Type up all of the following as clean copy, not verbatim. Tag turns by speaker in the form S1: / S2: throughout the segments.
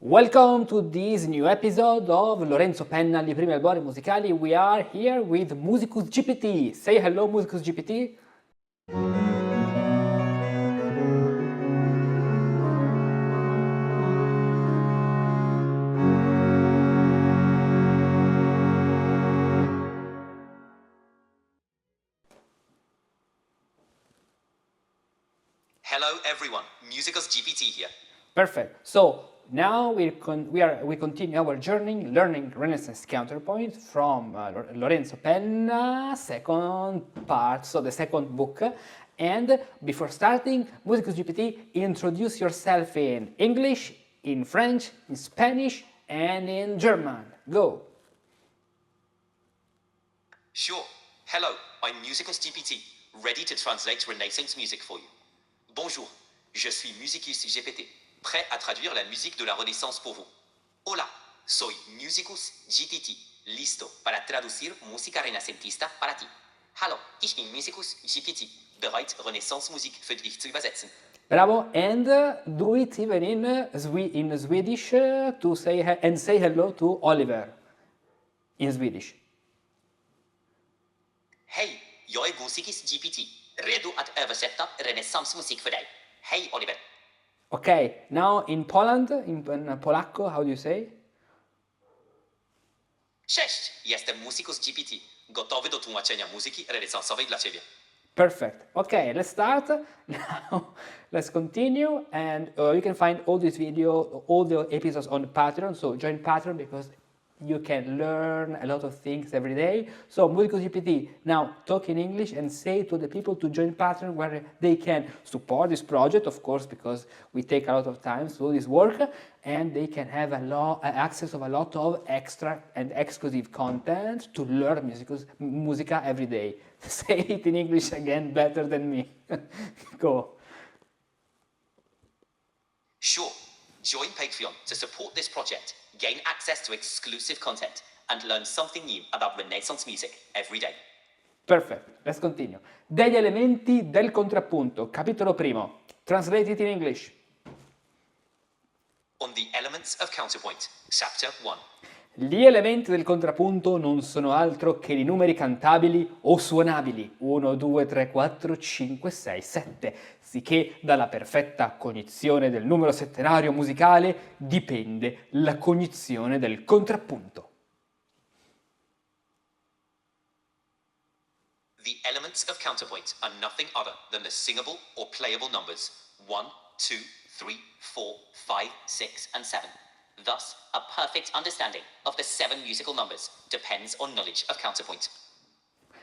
S1: Welcome to this new episode of Lorenzo Penna, Primi, Albori, Musicali. We are here with Musicus GPT. Say hello, Musicus GPT.
S2: Hello everyone, Musicus GPT here.
S1: Perfect. So now we continue our journey learning Renaissance counterpoint from Lorenzo Penna, second part, so the second book. And before starting, Musicus GPT, introduce yourself in English, in French, in Spanish, and in German. Go.
S2: Sure. Hello, I'm Musicus GPT, ready to translate Renaissance music for you. Bonjour, je suis Musicus GPT, prêt à traduire la musique de la Renaissance pour vous. Hola, soy Musicus GPT, listo para traducir música renacentista para ti. Hallo, ich bin Musicus GPT, bereit, Renaissance-Musik für dich zu übersetzen.
S1: Bravo, and do it even in Swedish to say hello to Oliver in Swedish.
S2: Hej, jag är Musicus GPT, redo att översätta renässansmusik för dig. Hej Oliver.
S1: Okay, now in Poland, in Polacco, how do you say?
S2: Cześć, jestem Musicus GPT, gotowy do tłumaczenia muzyki renesansowej dla ciebie.
S1: Perfect. Okay, let's start. Now, let's continue, and you can find all this video, all the episodes on Patreon. So join Patreon because you can learn a lot of things every day. So Musicus GPT, now talk in English and say to the people to join Patreon where they can support this project, of course, because we take a lot of time to do this work, and they can have access of a lot of extra and exclusive content to learn musica every day. Say it in English again better than me. Go.
S2: Sure. Join Patreon to support this project, gain access to exclusive content, and learn something new about Renaissance music every day.
S1: Perfect. Let's continue. Degli elementi del contrappunto, capitolo primo. Translate it in English.
S2: On the elements of counterpoint, chapter 1.
S1: Gli elementi del contrappunto non sono altro che i numeri cantabili o suonabili 1, 2, 3, 4, 5, 6, 7, sicché dalla perfetta cognizione del numero settenario musicale dipende la cognizione del contrappunto.
S2: The elements of counterpoint are nothing other than the singable or playable numbers 1, 2, 3, 4, 5, 6, and 7. Thus, a perfect understanding of the 7 musical numbers depends on knowledge of counterpoint.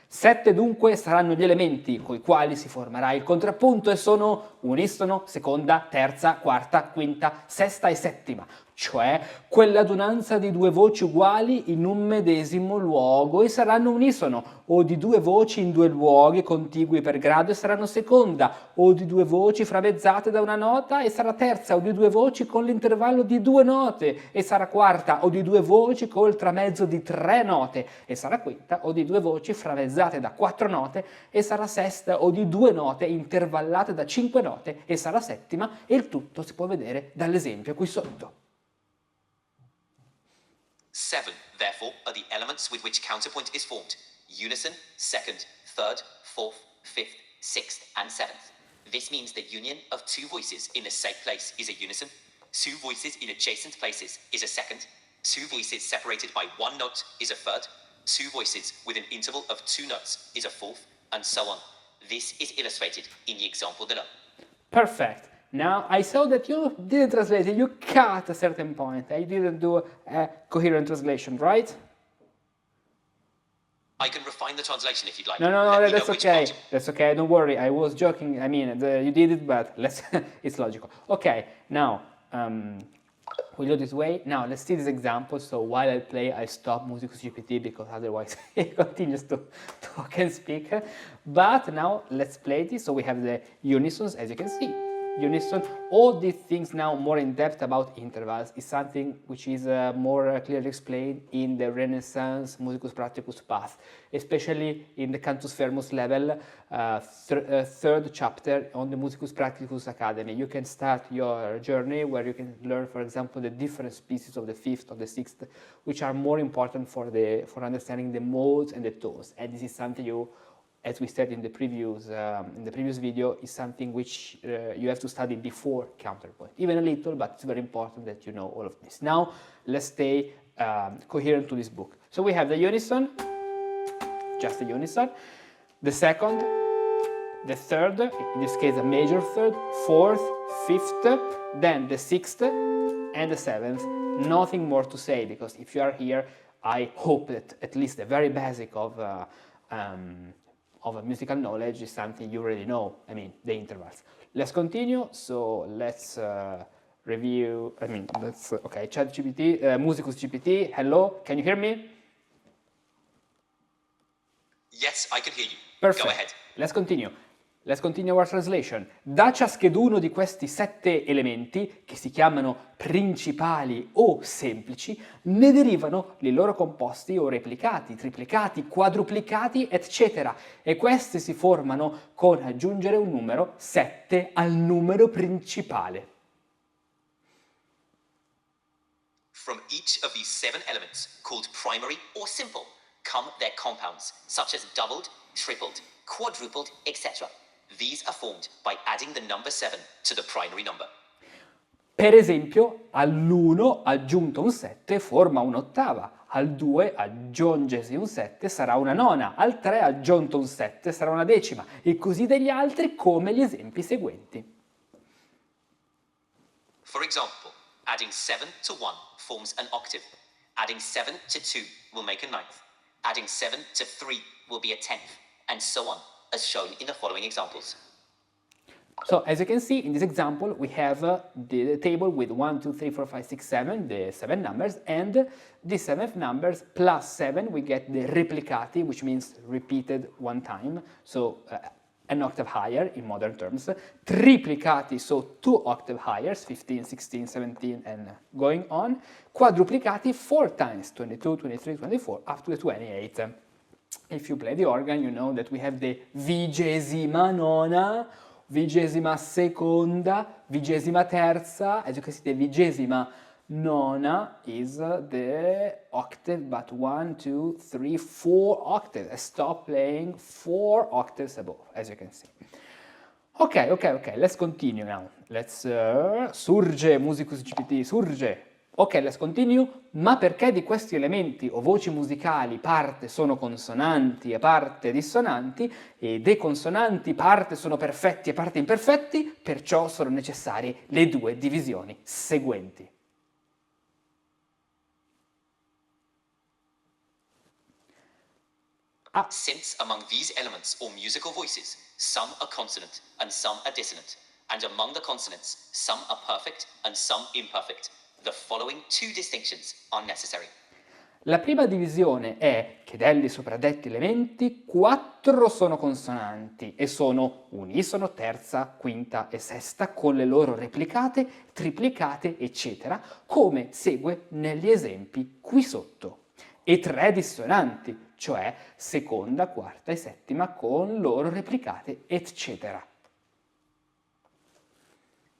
S1: 7 dunque saranno gli elementi coi quali si formerà il contrappunto e sono unisono, seconda, terza, quarta, quinta, sesta e settima, cioè quell'adunanza di due voci uguali in un medesimo luogo e saranno unisono, o di due voci in due luoghi contigui per grado e saranno seconda, o di due voci fravezzate da una nota e sarà terza, o di due voci con l'intervallo di 2 note e sarà quarta, o di due voci col tramezzo di 3 note e sarà quinta, o di due voci fravezzate da 4 note e sarà sesta, o di 2 note intervallate da 5 note e sarà settima, e il tutto si può vedere dall'esempio qui sotto.
S2: 7, therefore, are the elements with which counterpoint is formed: unison, second, third, fourth, fifth, sixth, and seventh. This means the union of 2 voices in the same place is a unison, 2 voices in adjacent places is a second, 2 voices separated by 1 note is a third, 2 voices with an interval of 2 notes is a fourth, and so on. This is illustrated in the example below.
S1: Perfect. Now, I saw that you didn't translate it, you cut a certain point. I didn't do a coherent translation, right?
S2: I can refine the translation if you'd like.
S1: No, that's okay. That's okay, don't worry. I was joking. I mean, you did it, but it's logical. Okay, now, we'll do this way. Now, let's see this example. So while I play, I stop Musicus GPT because otherwise it continues to talk and speak. But now, let's play this. So we have the unisons, as you can see. unison. All these things now more in depth about intervals is something which is more clearly explained in the Renaissance Musicus Practicus path, especially in the Cantus Firmus level, third chapter on the Musicus Practicus Academy. You can start your journey where you can learn, for example, the different species of the fifth or the sixth, which are more important for understanding the modes and the tones. And this is something you, as we said in the previous video, is something which you have to study before counterpoint, even a little, but it's very important that you know all of this. Now, let's stay coherent to this book. So we have the unison, just the unison, the second, the third, in this case a major third, fourth, fifth, then the sixth, and the seventh. Nothing more to say, because if you are here, I hope that at least the very basic of a musical knowledge is something you already know, I mean, the intervals. Let's continue, so let's review, okay, ChatGPT, Musicus GPT, hello, can you hear me?
S2: Yes, I can hear you.
S1: Perfect.
S2: Go ahead.
S1: Let's continue. Let's continue our translation. Da ciascheduno di questi 7 elementi, che si chiamano principali o semplici, ne derivano i loro composti o replicati, triplicati, quadruplicati, eccetera. E questi si formano con aggiungere un numero 7 al numero principale.
S2: From each of these 7 elements, called primary or simple, come their compounds, such as doubled, tripled, quadrupled, etc. These are formed by adding the number 7 to the primary number.
S1: Per esempio, all'1 aggiunto un 7 forma un'ottava, al 2 aggiungesi un 7 sarà una nona, al 3 aggiunto un 7 sarà una decima, e così degli altri come gli esempi seguenti.
S2: For example, adding 7 to 1 forms an octave. Adding 7 to 2 will make a ninth. Adding 7 to 3 will be a tenth, and so on, as shown in the following examples.
S1: So, as you can see, in this example, we have the table with 1, 2, 3, 4, 5, 6, 7, the 7 numbers, and the 7th numbers plus 7, we get the replicati, which means repeated one time, so an octave higher in modern terms. Triplicati, so 2 octave higher, 15, 16, 17, and going on. Quadruplicati 4 times, 22, 23, 24, up to the 28. If you play the organ, you know that we have the vigesima nona, vigesima seconda, vigesima terza. As you can see, the vigesima nona is the octave, but 1, 2, 3, 4 octaves. I stop playing 4 octaves above, as you can see. Okay, let's continue now. Let's surge, Musicus GPT, surge. Ok, let's continue. Ma perché di questi elementi o voci musicali parte sono consonanti e parte dissonanti, e dei consonanti parte sono perfetti e parte imperfetti, perciò sono necessarie le 2 divisioni seguenti.
S2: Since among these elements or musical voices, some are consonant and some are dissonant, and among the consonants, some are perfect and some imperfect, the following 2 distinctions are necessary.
S1: La prima divisione è che degli sopradetti elementi 4 sono consonanti e sono unisono, terza, quinta e sesta con le loro replicate, triplicate, eccetera, come segue negli esempi qui sotto. E 3 dissonanti, cioè seconda, quarta e settima con loro replicate, eccetera.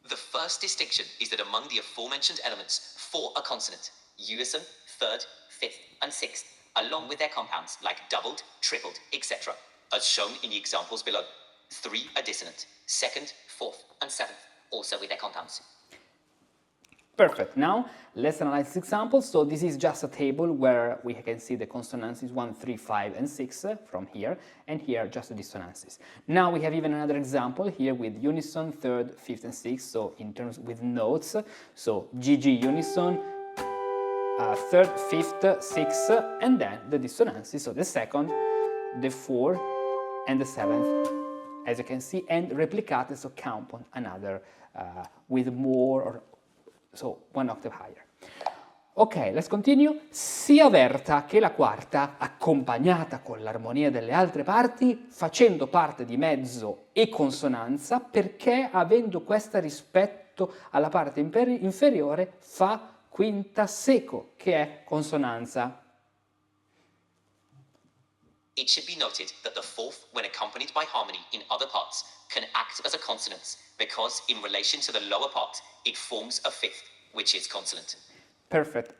S2: The first distinction is that among the aforementioned elements, 4 are consonant, unison, third, fifth, and sixth, along with their compounds like doubled, tripled, etc., as shown in the examples below. 3 are dissonant, second, fourth, and seventh, also with their compounds.
S1: Perfect. Now, let's analyze this example. So this is just a table where we can see the consonances 1, 3, 5, and 6 from here, and here just the dissonances. Now we have even another example here with unison, third, fifth, and sixth, so in terms with notes. So GG unison, third, fifth, sixth, and then the dissonances, so the second, the fourth, and the seventh, as you can see, and replicate, so counterpoint, another with more, or so 1 octave higher. Ok, let's continue. Si avverta che la quarta, accompagnata con l'armonia delle altre parti, facendo parte di mezzo e consonanza, perché avendo questa rispetto alla parte inferiore fa quinta seco, che è consonanza.
S2: It should be noted that the fourth, when accompanied by harmony in other parts, can act as a consonance because, in relation to the lower part, it forms a fifth, which is consonant.
S1: Perfect.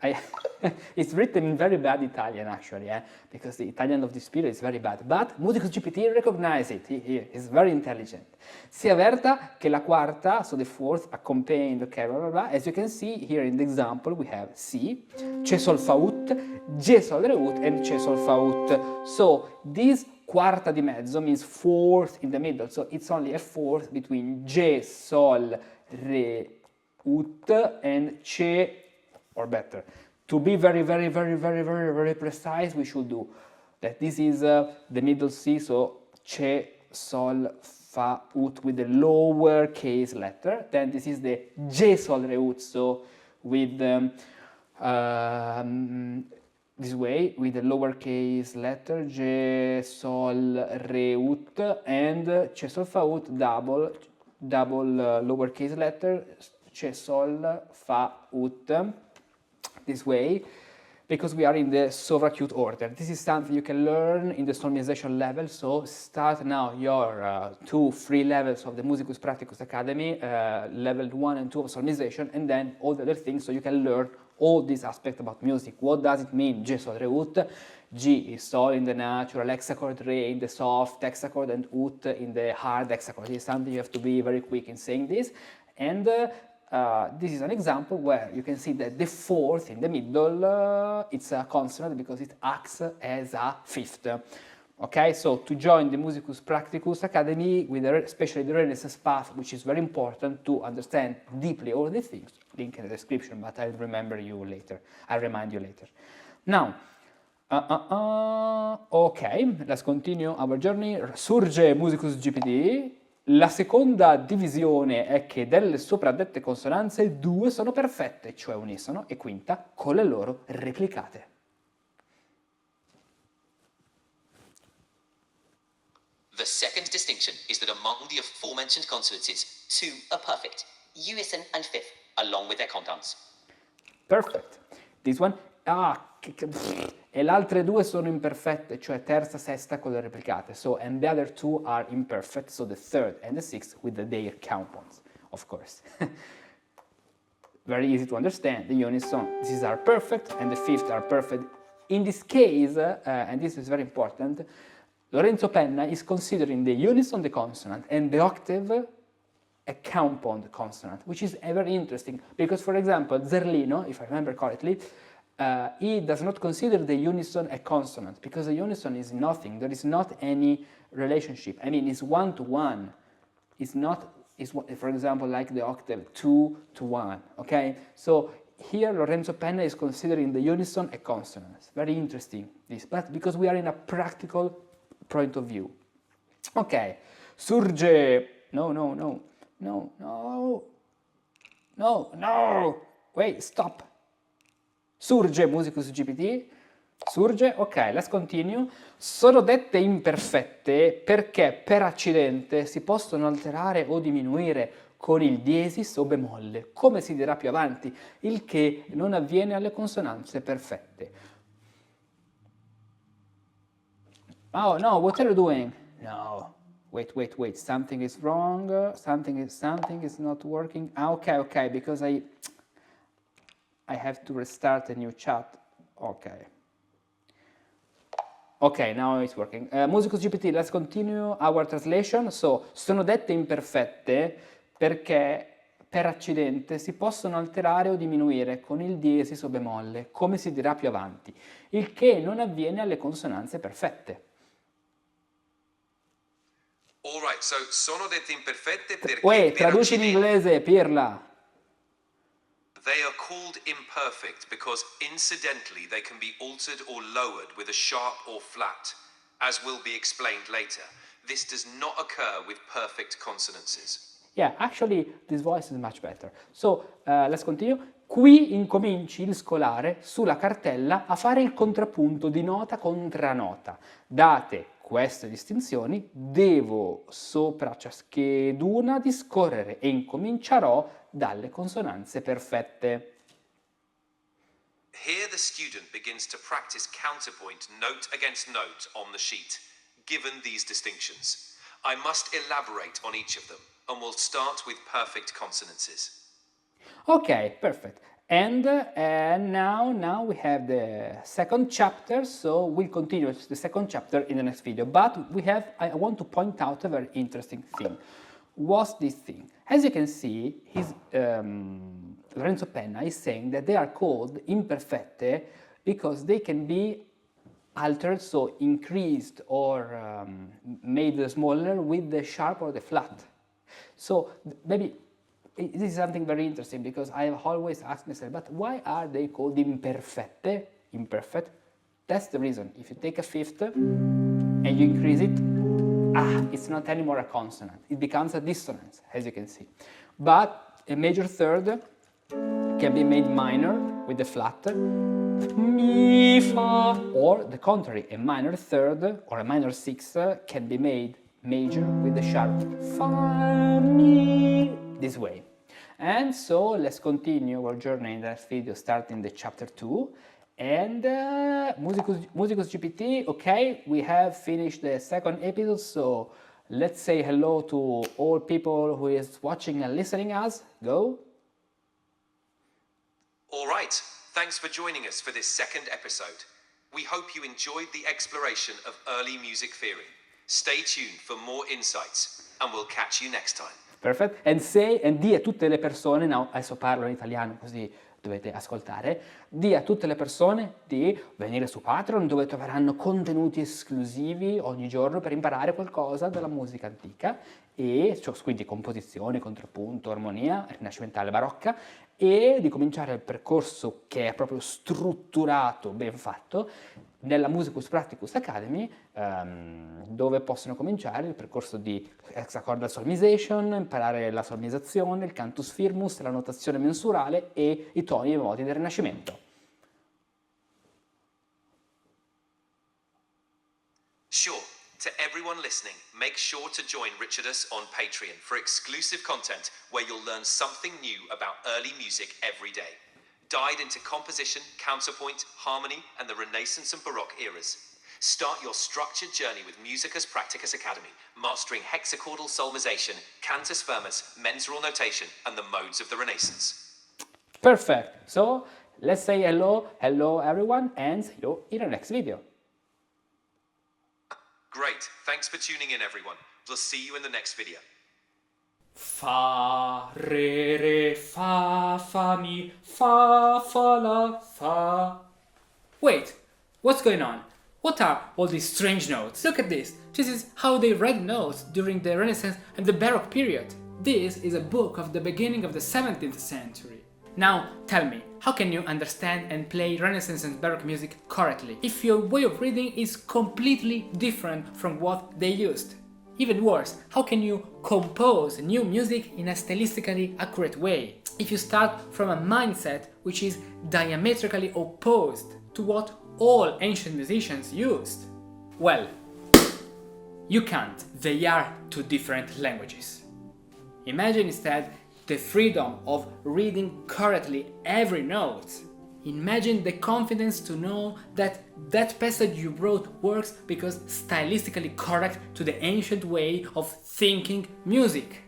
S1: It's written in very bad Italian, actually, because the Italian of this period is very bad. But Musicus GPT recognizes it. He is very intelligent. Si avverta che la quarta, so the fourth, accompanied, okay, blah, blah, blah. As you can see here in the example, we have C, C'è Sol Fa Ut, G Sol Re Ut, and C'è Sol Fa Ut. So this quarta di mezzo means fourth in the middle. So it's only a fourth between G Sol Re Ut and C'è. Or better, to be very precise, we should do that this is the middle C, so C'è, Sol, Fa, Ut with the lower case letter. Then this is the G, Sol, Re, Ut, so with this way, with the lowercase letter, G, Sol, Re, Ut, and C'è, Sol, Fa, Ut, double lowercase letter, C'è, Sol, Fa, Ut. This way, because we are in the sovra-acute order. This is something you can learn in the solmization level, so start now your 2 free levels of the Musicus Prattici Academy, level 1 and 2 of solmization, and then all the other things, so you can learn all these aspects about music. What does it mean? G, Sol, Re, Ut. G is Sol in the natural hexachord, Re in the soft hexachord, and Ut in the hard hexachord. This is something you have to be very quick in saying this. And this is an example where you can see that the fourth in the middle, it's a consonant because it acts as a fifth. Okay, so to join the Musicus Practicus Academy, with especially the Renaissance path, which is very important to understand deeply all these things, link in the description, but I'll remind you later. Now, ok, let's continue our journey. Surge Musicus GPT. La seconda divisione è che delle sopraddette consonanze 2 sono perfette, cioè unisono, e quinta con le loro replicate.
S2: The second distinction is that among the aforementioned consonances, 2 are perfect, unison and fifth, along with their compounds.
S1: Perfect. This one, e le altre 2 sono imperfette, cioè terza, sesta con le replicate. So, and the other 2 are imperfect, so the third and the sixth with their counterpoints, of course. Very easy to understand. The unison, these are perfect, and the fifth are perfect. In this case, and this is very important, Lorenzo Penna is considering the unison the consonant and the octave a counterpoint consonant, which is very interesting because, for example, Zerlino, if I remember correctly, he does not consider the unison a consonant because the unison is nothing. There is not any relationship. I mean, it's 1 to 1. It's not, for example, like the octave 2 to 1. Okay, so here Lorenzo Penna is considering the unison a consonant. Very interesting this, but because we are in a practical point of view. Ok, surge. No. Wait, stop. Surge Musicus GPT. Surge, ok, let's continue. Sono dette imperfette perché per accidente si possono alterare o diminuire con il diesis o bemolle, come si dirà più avanti, il che non avviene alle consonanze perfette. Oh no, what are you doing? No, wait, something is wrong, something is not working. Okay, because I have to restart a new chat. Okay, now it's working. Musicus GPT, let's continue our translation. So, sono dette imperfette perché per accidente si possono alterare o diminuire con il diesis o bemolle, come si dirà più avanti, il che non avviene alle consonanze perfette.
S3: Alright, so sono dette imperfette perché
S1: Uè,
S3: per
S1: traduci in
S3: accidente
S1: inglese, Pirla.
S3: they are called imperfect because incidentally they can be altered or lowered with a sharp or flat, as will be explained later. This does not occur with perfect consonances.
S1: Yeah, actually, this voice is much better. So, let's continue. Qui incominci il scolare sulla cartella a fare il contrappunto di nota contra nota. Date queste distinzioni, devo sopra ciascheduna discorrere e incomincerò dalle consonanze perfette.
S3: Here the student begins to practice counterpoint note against note on the sheet, given these distinctions. I must elaborate on each of them, and we'll start with perfect consonances.
S1: Okay, perfect. And now we have the second chapter, so we'll continue with the second chapter in the next video. But I want to point out a very interesting thing. What's this thing? As you can see, Lorenzo Penna is saying that they are called imperfette because they can be altered, so increased or made smaller with the sharp or the flat. So maybe this is something very interesting because I have always asked myself, but why are they called imperfette? Imperfect. That's the reason. If you take a fifth and you increase it, it's not anymore a consonant. It becomes a dissonance, as you can see. But a major third can be made minor with the flat, mi, fa, or the contrary, a minor third or a minor sixth can be made major with the sharp fa, mi, this way. And so let's continue our journey in that video starting the chapter 2. And Musicus GPT, okay, we have finished the second episode, so let's say hello to all people who is watching and listening us. Go.
S3: All right, thanks for joining us for this second episode. We hope you enjoyed the exploration of early music theory. Stay tuned for more insights, and we'll catch you next time.
S1: Perfect. And di a tutte le persone, no, adesso parlo in italiano così dovete ascoltare, di a tutte le persone di venire su Patreon dove troveranno contenuti esclusivi ogni giorno per imparare qualcosa della musica antica, e cioè, quindi composizione, contrappunto, armonia, rinascimentale, barocca, e di cominciare il percorso che è proprio strutturato, ben fatto, nella Musicus Prattici Academy, dove possono cominciare il percorso di Hexachordal Solmization, imparare la solmizzazione, il Cantus Firmus, la notazione mensurale e i toni e modi del Rinascimento.
S3: Sure. To everyone listening, make sure to join Richardus on Patreon for exclusive content where you'll learn something new about early music every day. Dive into composition, counterpoint, harmony, and the Renaissance and Baroque eras. Start your structured journey with Musicus Practicus Academy, mastering hexachordal solmization, cantus firmus, mensural notation, and the modes of the Renaissance.
S1: Perfect. So let's say hello everyone, and see you in the next video.
S3: Great. Thanks for tuning in, everyone. We'll see you in the next video.
S1: Fa, re, fa, mi, fa, la, fa. Wait, what's going on? What are all these strange notes? Look at this. This is how they read notes during the Renaissance and the Baroque period. This is a book of the beginning of the 17th century. Now, tell me, how can you understand and play Renaissance and Baroque music correctly if your way of reading is completely different from what they used? Even worse, how can you compose new music in a stylistically accurate way if you start from a mindset which is diametrically opposed to what all ancient musicians used? Well, you can't. They are two different languages. Imagine instead the freedom of reading correctly every note. Imagine the confidence to know that that passage you wrote works because stylistically correct to the ancient way of thinking music.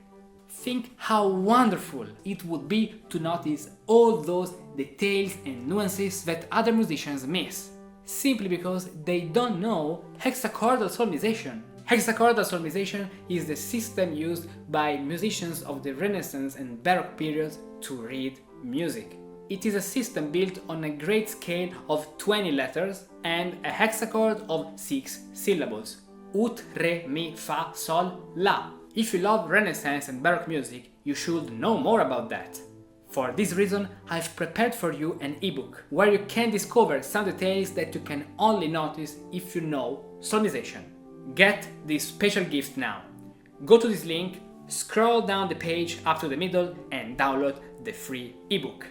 S1: Think how wonderful it would be to notice all those details and nuances that other musicians miss, simply because they don't know hexachordal solmization. Hexachordal solmization is the system used by musicians of the Renaissance and Baroque periods to read music. It is a system built on a great scale of 20 letters and a hexachord of 6 syllables: ut, re, mi, fa, sol, la. If you love Renaissance and Baroque music, you should know more about that. For this reason, I've prepared for you an ebook where you can discover some details that you can only notice if you know solmization. Get this special gift now. Go to this link, scroll down the page up to the middle and download the free ebook.